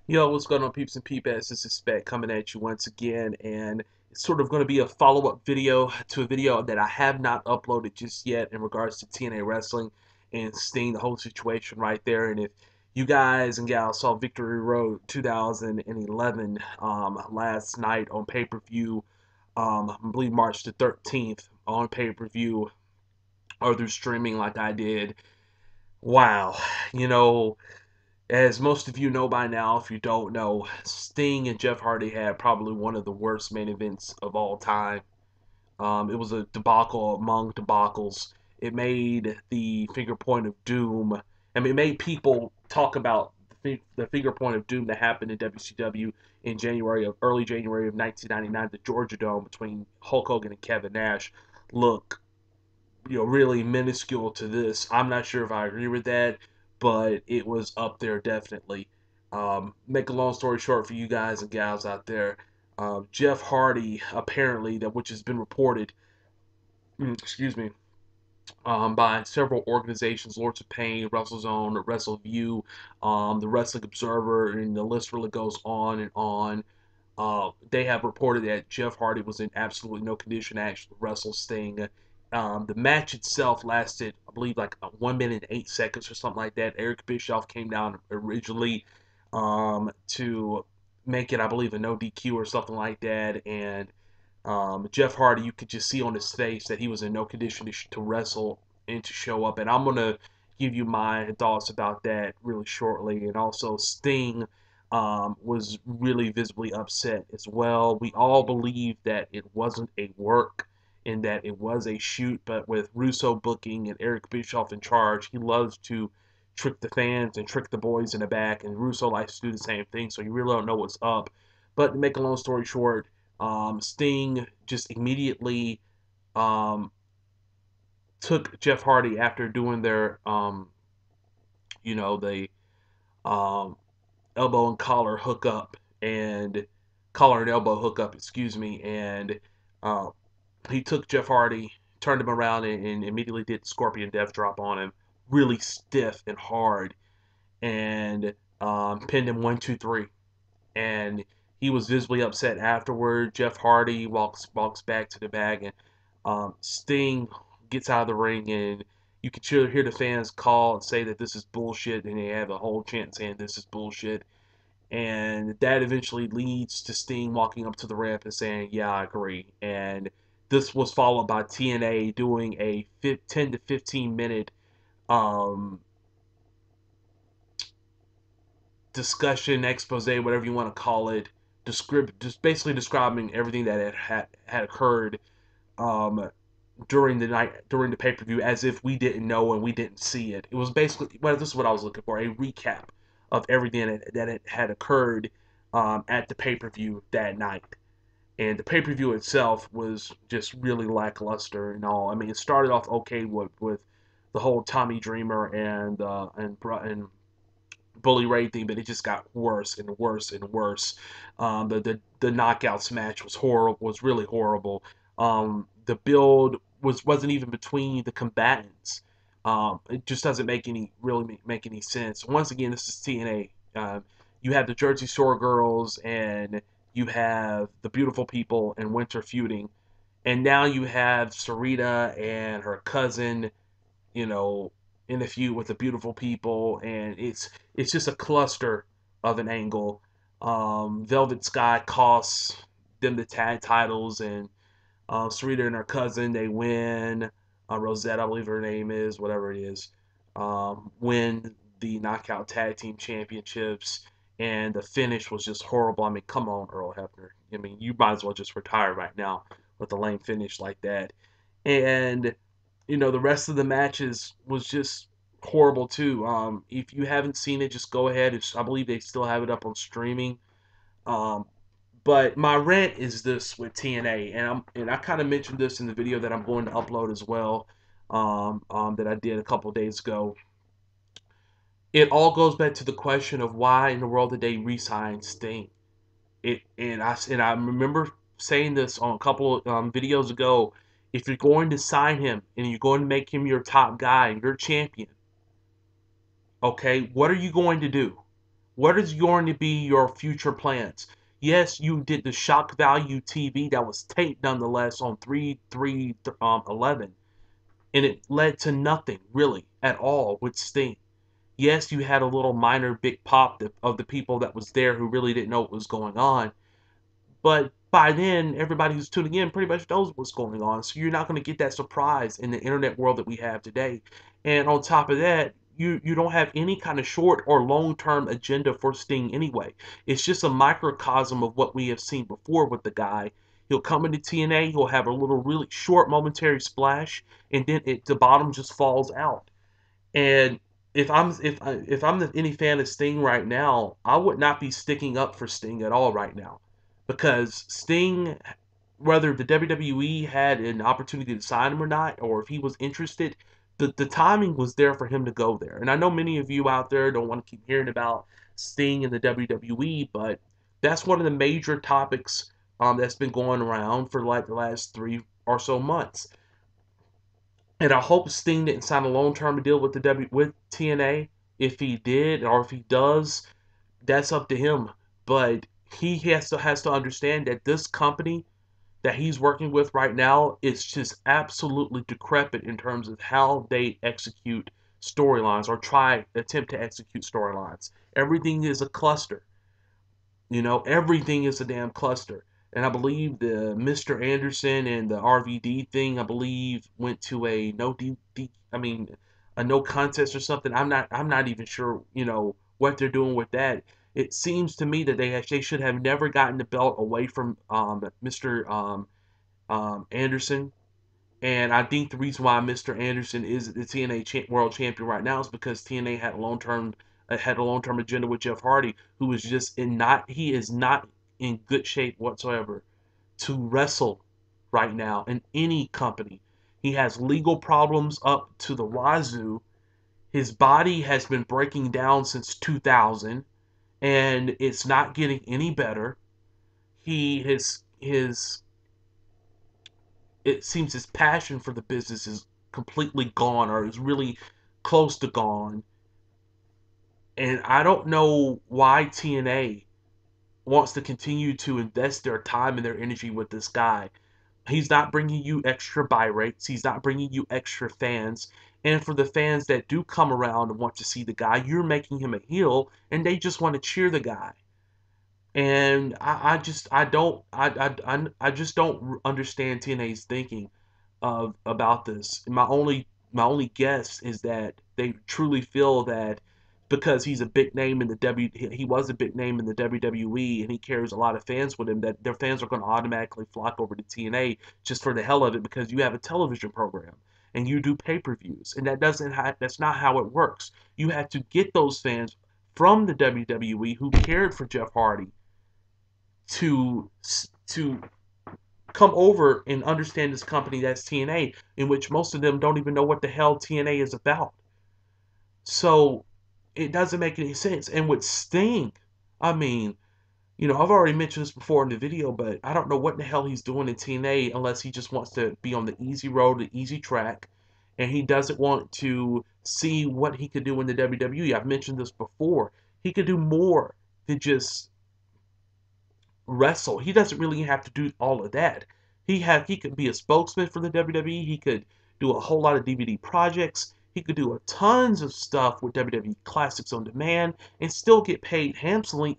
Yo, what's going on, peeps and peepettes? This is Spec coming at you once again, and it's sort of going to be a follow-up video to a video that I have not uploaded just yet in regards to TNA Wrestling and Sting, the whole situation right there. And if you guys and gals saw Victory Road 2011 last night on pay-per-view, I believe March the 13th on pay-per-view or through streaming like I did, wow, you know. As most of you know by now, if you don't know, Sting and Jeff Hardy had probably one of the worst main events of all time. It was a debacle among debacles. It made the finger point of doom. I mean, it made people talk about the finger point of doom that happened in WCW in early January of 1999, the Georgia Dome between Hulk Hogan and Kevin Nash. Look, really minuscule to this. I'm not sure if I agree with that, but it was up there definitely. Make a long story short for you guys and gals out there, Jeff Hardy apparently, that which has been reported, excuse me, by several organizations, Lords of Pain, WrestleZone, WrestleView, the Wrestling Observer, and the list really goes on and on. They have reported that Jeff Hardy was in absolutely no condition to actually wrestle Sting. The match itself lasted, I believe, like 1 minute and 8 seconds or something like that. Eric Bischoff came down originally to make it, I believe, a no DQ or something like that. And Jeff Hardy, you could just see on his face that he was in no condition to wrestle and to show up. And I'm going to give you my thoughts about that really shortly. And also, Sting was really visibly upset as well. We all believe that it wasn't a work and that it was a shoot, but with Russo booking and Eric Bischoff in charge, he loves to trick the fans and trick the boys in the back, and Russo likes to do the same thing, so you really don't know what's up. But to make a long story short, Sting just immediately um, took Jeff Hardy after doing their, the um, elbow and collar hookup and collar and elbow hookup, excuse me, and uh, he took Jeff Hardy, turned him around, and immediately did Scorpion Death Drop on him, really stiff and hard, and pinned him 1, 2, 3, and he was visibly upset afterward. Jeff Hardy walks back to the bag, and Sting gets out of the ring, and you can hear the fans call and say that this is bullshit, and they have a whole chant saying this is bullshit. And that eventually leads to Sting walking up to the ramp and saying, "Yeah, I agree." And this was followed by TNA doing a 10 to 15 minute um, discussion, expose, whatever you want to call it, just basically describing everything that had occurred um, during the night, during the pay per view, as if we didn't know and we didn't see it. It was basically, well, this is what I was looking for, a recap of everything that had occurred at the pay per view that night. And the pay per view itself was just really lackluster and all. I mean, it started off okay with the whole Tommy Dreamer and Bully Ray thing, but it just got worse and worse and worse. The knockouts match was horrible, was really horrible. The build wasn't even between the combatants. It just doesn't make any sense. Once again, this is TNA. You have the Jersey Shore girls and you have the Beautiful People and Winter feuding, and now you have Sarita and her cousin, you know, in a feud with the Beautiful People, and it's just a cluster of an angle. Velvet Sky costs them the tag titles, and Sarita and her cousin, they win. Rosette, I believe her name is, whatever it is, win the Knockout Tag Team Championships, and the finish was just horrible. I mean, come on, Earl Hebner. I mean, you might as well just retire right now with a lame finish like that. And the rest of the matches was just horrible too. If you haven't seen it, just go ahead. I believe they still have it up on streaming. Um, but my rant is this with TNA, and I kind of mentioned this in the video that I'm going to upload as well, that I did a couple days ago. It all goes back to the question of why in the world did they re-sign Sting? I remember saying this on a couple of videos ago. If you're going to sign him and you're going to make him your top guy and your champion, okay, what are you going to do? What is going to be your future plans? Yes, you did the shock value TV that was taped nonetheless on 3/3/11, and it led to nothing really at all with Sting. Yes, you had a little minor big pop of the people that was there who really didn't know what was going on, but by then, everybody who's tuning in pretty much knows what's going on. So you're not going to get that surprise in the internet world that we have today. And on top of that, you don't have any kind of short or long term agenda for Sting anyway. It's just a microcosm of what we have seen before with the guy. He'll come into TNA, he'll have a little really short momentary splash, and then the bottom just falls out. And if I'm any fan of Sting right now, I would not be sticking up for Sting at all right now, because Sting, whether the WWE had an opportunity to sign him or not, or if he was interested, the timing was there for him to go there. And I know many of you out there don't want to keep hearing about Sting in the WWE, but that's one of the major topics that's been going around for like the last 3 or so months. And I hope Sting didn't sign a long-term deal with with TNA. If he did, or if he does, that's up to him. But he has to understand that this company that he's working with right now is just absolutely decrepit in terms of how they execute storylines or attempt to execute storylines. Everything is a cluster. Everything is a damn cluster. And I believe the Mr. Anderson and the RVD thing, I believe, went to a a no contest or something. I'm not even sure, what they're doing with that. It seems to me that they should have never gotten the belt away from Mr. Anderson. And I think the reason why Mr. Anderson is the TNA World Champion right now is because TNA had a long term agenda with Jeff Hardy, who is just he is not in good shape whatsoever to wrestle right now in any company. He has legal problems up to the wazoo. His body has been breaking down since 2000, and it's not getting any better. His it seems his passion for the business is completely gone, or is really close to gone. And I don't know why TNA wants to continue to invest their time and their energy with this guy. He's not bringing you extra buy rates. He's not bringing you extra fans. And for the fans that do come around and want to see the guy, you're making him a heel, and they just want to cheer the guy. And I just don't understand TNA's thinking of about this. My only guess is that they truly feel that because he's a big name in the he was a big name in the WWE, and he carries a lot of fans with him, that their fans are going to automatically flock over to TNA just for the hell of it, because you have a television program and you do pay-per-views, and that's not how it works. You have to get those fans from the WWE who cared for Jeff Hardy to to come over and understand this company that's TNA, in which most of them don't even know what the hell TNA is about. So it doesn't make any sense. And with Sting, I mean, I've already mentioned this before in the video, but I don't know what the hell he's doing in TNA unless he just wants to be on the easy road, the easy track, and he doesn't want to see what he could do in the WWE. I've mentioned this before. He could do more than just wrestle. He doesn't really have to do all of that. He could be a spokesman for the WWE. He could do a whole lot of DVD projects. He could do a tons of stuff with WWE Classics on Demand and still get paid handsomely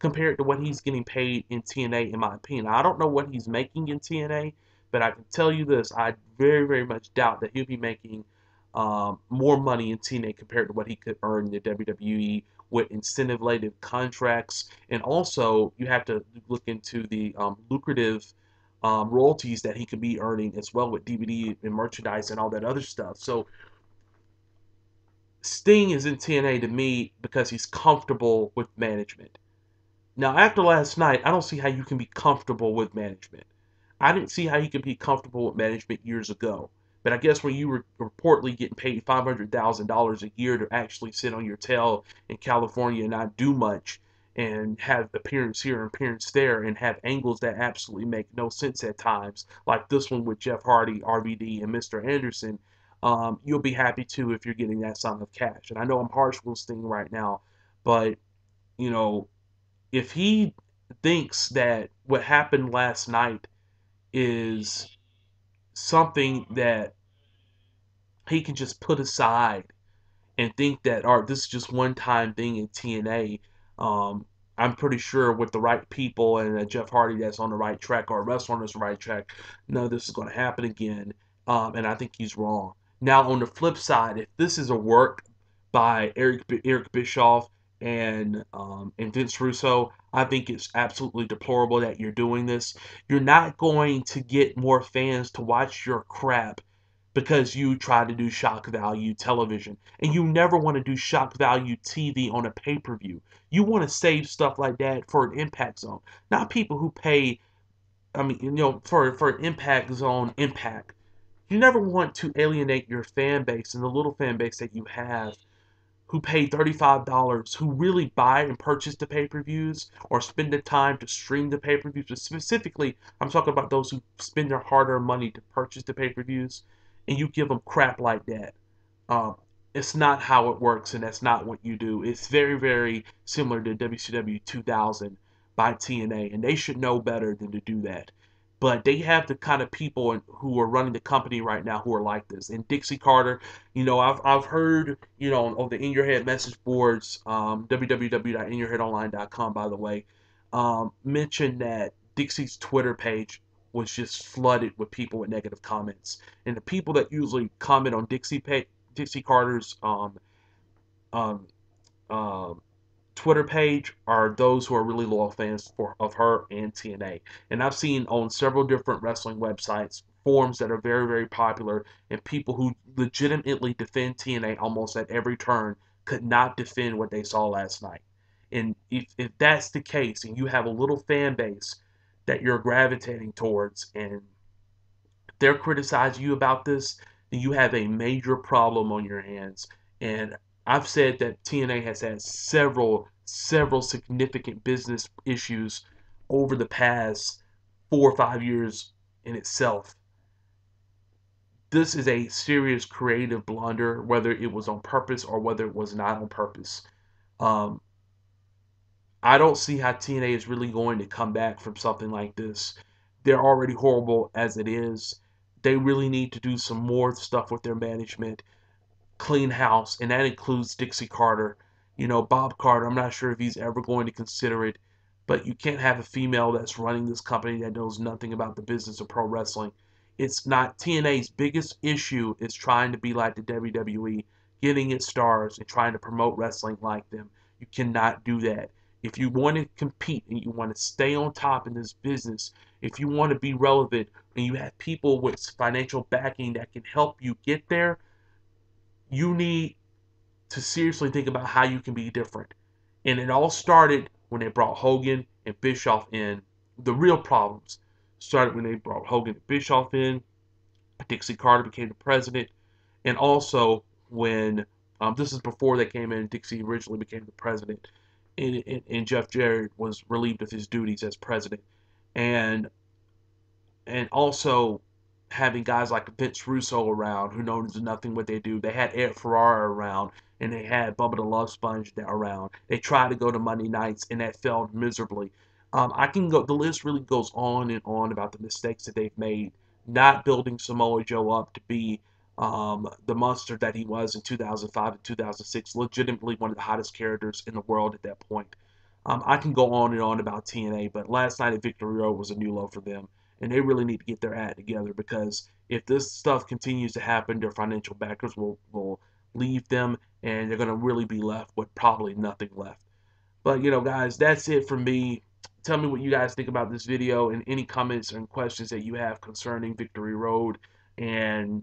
compared to what he's getting paid in TNA, in my opinion. I don't know what he's making in TNA, but I can tell you this: I very, very much doubt that he'll be making more money in TNA compared to what he could earn in the WWE with incentive-related contracts. And also, you have to look into the lucrative royalties that he could be earning as well with DVD and merchandise and all that other stuff. So Sting is in TNA to me because he's comfortable with management. Now, after last night, I don't see how you can be comfortable with management. I didn't see how you could be comfortable with management years ago. But I guess when you were reportedly getting paid $500,000 a year to actually sit on your tail in California and not do much, and have appearance here and appearance there, and have angles that absolutely make no sense at times, like this one with Jeff Hardy, RVD, and Mr. Anderson, you'll be happy too if you're getting that sum of cash. And I know I'm harsh with Sting right now, but you know, if he thinks that what happened last night is something that he can just put aside and think that, all right, this is just one time thing in TNA. I'm pretty sure with the right people and Jeff Hardy that's on the right track, or a wrestler that's on the right track, no, this is going to happen again. And I think he's wrong. Now, on the flip side, if this is a work by Eric Bischoff and Vince Russo, I think it's absolutely deplorable that you're doing this. You're not going to get more fans to watch your crap because you try to do shock value television. And you never want to do shock value TV on a pay per view. You want to save stuff like that for an impact zone. Not people who pay, I mean, for an impact zone impact. You never want to alienate your fan base and the little fan base that you have who pay $35, who really buy and purchase the pay-per-views or spend the time to stream the pay-per-views. But specifically, I'm talking about those who spend their hard-earned money to purchase the pay-per-views, and you give them crap like that. Um, it's not how it works, and that's not what you do. It's very, very similar to WCW 2000 by TNA, and they should know better than to do that. But they have the kind of people who are running the company right now who are like this. And Dixie Carter, I've heard, on the In Your Head message boards, www.inyourheadonline.com, by the way, mentioned that Dixie's Twitter page was just flooded with people with negative comments. And the people that usually comment on Dixie Carter's um, um, Twitter page are those who are really loyal fans of her and TNA. And I've seen on several different wrestling websites forums that are very, very popular, and people who legitimately defend TNA almost at every turn could not defend what they saw last night. And if that's the case, and you have a little fan base that you're gravitating towards, and they're criticizing you about this, then you have a major problem on your hands. And I've said that TNA has had several significant business issues over the past 4 or 5 years in itself. This is a serious creative blunder, whether it was on purpose or whether it was not on purpose. Um, I don't see how TNA is really going to come back from something like this. They're already horrible as it is. They really need to do some more stuff with their management, clean house, and that includes Dixie Carter. Bob Carter, I'm not sure if he's ever going to consider it, but you can't have a female that's running this company that knows nothing about the business of pro wrestling. It's not TNA's biggest issue is trying to be like the WWE, getting its stars and trying to promote wrestling like them. You cannot do that. If you want to compete and you want to stay on top in this business, if you want to be relevant and you have people with financial backing that can help you get there, you need to seriously think about how you can be different. And it all started when they brought Hogan and Bischoff in. The real problems started when they brought Hogan and Bischoff in. Dixie Carter became the president, and also when this is before they came in. Dixie originally became the president, and Jeff Jarrett was relieved of his duties as president, and also having guys like Vince Russo around who knows nothing what they do. They had Ed Ferrara around, and they had Bubba the Love Sponge around. They tried to go to Monday nights, and that failed miserably. I can go. The list really goes on and on about the mistakes that they've made, not building Samoa Joe up to be the monster that he was in 2005 and 2006. Legitimately one of the hottest characters in the world at that point. I can go on and on about TNA, but last night at Victory Road was a new low for them, and they really need to get their act together because if this stuff continues to happen, their financial backers will leave them, and they're going to really be left with probably nothing left. But guys, that's it from me. Tell me what you guys think about this video and any comments and questions that you have concerning Victory Road. And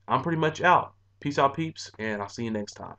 I'm pretty much out. Peace out, peeps, and I'll see you next time.